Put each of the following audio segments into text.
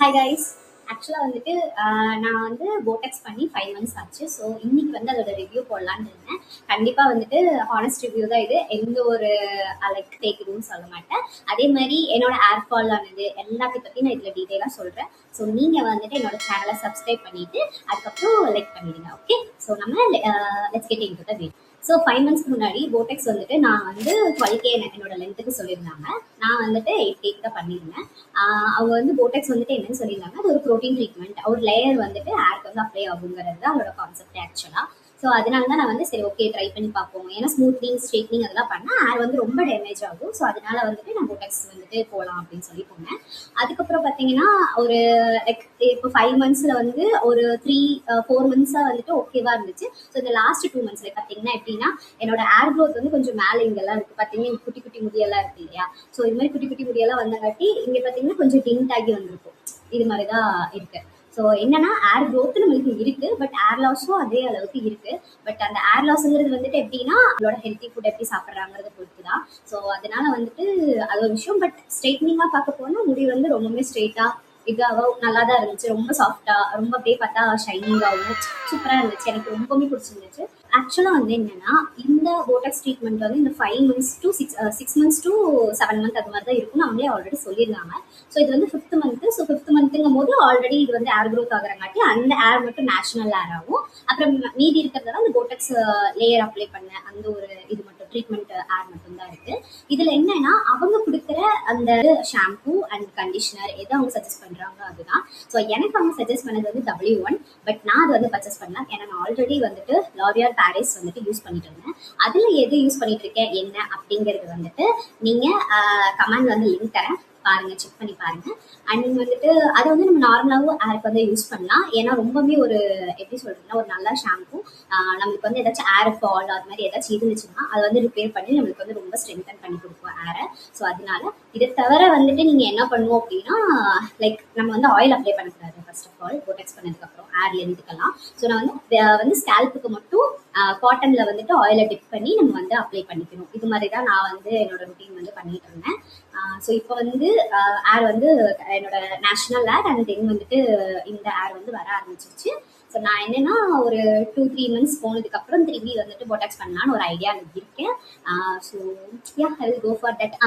Hi guys. ஆக்சுவலாக வந்துட்டு நான் வந்து போட்டெக்ஸ் பண்ணி 5 months ஆச்சு. ஸோ இன்னைக்கு வந்து அதோட ரிவ்யூ போடலான்னு இருந்தேன். கண்டிப்பாக வந்துட்டு ஹானஸ்ட் ரிவ்யூ தான் இது. எந்த ஒரு லைக் டேக் இதுவும் சொல்ல மாட்டேன். அதே மாதிரி என்னோட ஏர் ஃபால் ஆனது எல்லாத்தையும் பற்றி நான் இதில் டீட்டெயிலாக சொல்கிறேன். ஸோ நீங்கள் வந்துட்டு என்னோட சேனலை சப்ஸ்கிரைப் பண்ணிவிட்டு அதுக்கப்புறம் லைக் பண்ணிடுங்க. ஓகே, ஸோ நம்ம let's get into the video. So 5 months முன்னாடி போட்டெக்ஸ் வந்துட்டு நான் வந்து 12K என்னோட லென்த்துக்கு சொல்லியிருந்தாங்க. நான் வந்துட்டு 8K தான் பண்ணியிருந்தேன். அவங்க வந்து போட்டெக்ஸ் வந்துட்டு என்னன்னு சொல்லியிருந்தாங்க, அது ஒரு ப்ரோட்டீன் ட்ரீட்மெண்ட், ஒரு லேயர் வந்துட்டு ஹேருக்கு வந்து அப்ளை ஆகுங்கிறது தான் அவரோட கான்செப்ட் ஆக்சுவலாக. ஸோ அதனால தான் நான் வந்து சரி ஓகே ட்ரை பண்ணி பார்ப்போம். ஏன்னா ஸ்மூத்னிங் ஸ்ட்ரெயிட்னிங் அதெல்லாம் பண்ணால் ஹேர் வந்து ரொம்ப டேமேஜ் ஆகும். ஸோ அதனால வந்துட்டு நான் போட்டெக்ஸ் வந்துட்டு போகலாம் அப்படின்னு சொல்லி போனேன். அதுக்கப்புறம் பார்த்தீங்கன்னா ஒரு லைக் இப்போ 5 months வந்து ஒரு 3-4 months வந்துட்டு ஓகேவா இருந்துச்சு. ஸோ இந்த லாஸ்ட் 2 months பார்த்தீங்கன்னா எப்படின்னா என்னோட ஏர் க்ரோத் வந்து கொஞ்சம் மேலே இங்கெல்லாம் இருக்குது. பார்த்தீங்கன்னா குட்டி குட்டி முடியெல்லாம் இருக்கு இல்லையா? ஸோ இது மாதிரி குட்டி குட்டி முடியெல்லாம் வந்தங்காட்டி இங்கே பார்த்தீங்கன்னா கொஞ்சம் டிண்ட் ஆகி வந்திருக்கும். இது மாதிரி தான் இருக்கு. ஸோ என்னன்னா ஏர் க்ரோத் நம்மளுக்கு இருக்கு, பட் ஏர் லாஸும் அதே அளவுக்கு இருக்கு. பட் அந்த ஏர் லாஸ்ங்கிறது வந்துட்டு எப்படின்னா அவங்களோட ஹெல்த்தி ஃபுட் எப்படி சாப்பிட்றாங்கிறத பொறுத்து தான். ஸோ அதனால வந்துட்டு அது ஒரு விஷயம். பட் ஸ்ட்ரெயிட்னிங்காக பார்க்க போனால் முடி வந்து ரொம்பவுமே ஸ்ட்ரெயிட்டாக இதாகவும் நல்லா தான் இருந்துச்சு. ரொம்ப சாஃப்டா, ரொம்ப அப்படியே பார்த்தா ஷைனிங்காகவும் சூப்பராக இருந்துச்சு. எனக்கு ரொம்பவுமே பிடிச்சிருந்துச்சு. ஆக்சுவலாக வந்து என்னன்னா இந்த போட்டக்ஸ் ட்ரீட்மெண்ட் வந்து இந்த 5 months to 6 months to 7 months அது மாதிரி தான் இருக்கும்னு அவங்களே ஆல்ரெடி சொல்லியிருந்தாங்க. ஸோ இது வந்து 5th month. ஸோ 5th monthங்கும் போது ஆல்ரெடி இது வந்து ஏர் க்ரோத் ஆகுறங்காட்டி அந்த ஏர் மட்டும் நேச்சுரல் ஏர் ஆகும். அப்புறம் மீதி இருக்கிறதால அந்த போட்டக்ஸ் லேயர் அப்ளை பண்ண அந்த ஒரு இது மட்டும் ட்ரீட்மெண்ட் ஏர் மட்டும் தான் இருக்கு. இதுல என்னன்னா அவங்க கொடுக்குற அந்த ஷாம்பூ அண்ட் கண்டிஷனர் எதை அவங்க சஜஸ்ட் பண்றாங்க அதுதான். ஸோ எனக்கு அவங்க சஜஸ்ட் பண்ணது வந்து W1, பட் நான் அது வந்து பர்ச்சேஸ் பண்ணேன். ஏன்னா நான் ஆல்ரெடி வந்துட்டு லாரியால் பாரிஸ் வந்துட்டு யூஸ் பண்ணிட்டு இருந்தேன். அதுல எது யூஸ் பண்ணிட்டு இருக்கேன் என்ன அப்படிங்கிறது வந்துட்டு நீங்க கமெண்ட்ல வந்து லிங்க் தரேன், பாருங்க, செக் பண்ணி பாருங்க. அண்ட் வந்துட்டு அதை வந்து நம்ம நார்மலாகவும் ஏருக்கு வந்து யூஸ் பண்ணலாம். ஏன்னா ரொம்பவே ஒரு எப்படி சொல்றதுன்னா ஒரு நல்ல ஷாம்பு. நம்மளுக்கு வந்து ஏதாச்சும் ஏர் ஃபால் அது மாதிரி ஏதாச்சும் இருந்துச்சுன்னா அதை வந்து ரிப்பேர் பண்ணி நம்மளுக்கு வந்து ரொம்ப ஸ்ட்ரென்தன் பண்ணி கொடுக்கும் ஏரை. ஸோ அதனால இதை தவிர வந்துட்டு நீங்க என்ன பண்ணுவோம் அப்படின்னா லைக் நம்ம வந்து ஆயில் அப்ளை பண்ணக்கூடாது. ஃபர்ஸ்ட் ஆஃப் ஆல் போட்டெக்ஸ் பண்ணதுக்கப்புறம் ஏர் லென்த்துக்கெல்லாம். ஸோ நான் வந்து ஸ்கேல்ப்புக்கு மட்டும் காட்டன்ல வந்துட்டு ஆயிலை டிப் பண்ணி நம்ம வந்து அப்ளை பண்ணிக்கணும். இது மாதிரி தான் நான் வந்து என்னோட ருட்டீன் வந்து பண்ணிட்டு இருந்தேன். ஸோ இப்போ வந்து ஏர் வந்து என்னோட நேஷனல் ஏர் அண்ட் தென் வந்துட்டு இந்த ஏர் வந்து வர ஆரம்பிச்சிருச்சு. ஸோ நான் என்னன்னா ஒரு 2-3 months போனதுக்கு அப்புறம் திரும்பி வந்துட்டு போட்டாக்ஸ் பண்ணலான்னு ஒரு ஐடியா இருக்கேன். So ya I will go for that.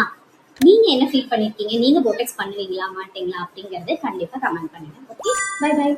நீங்க என்ன ஃபீல் பண்ணிருக்கீங்க? நீங்க போட்டாக்ஸ் பண்ணுவீங்களா மாட்டீங்களா அப்படிங்கறது கண்டிப்பா கமெண்ட் பண்ணுங்க. Okay, bye by.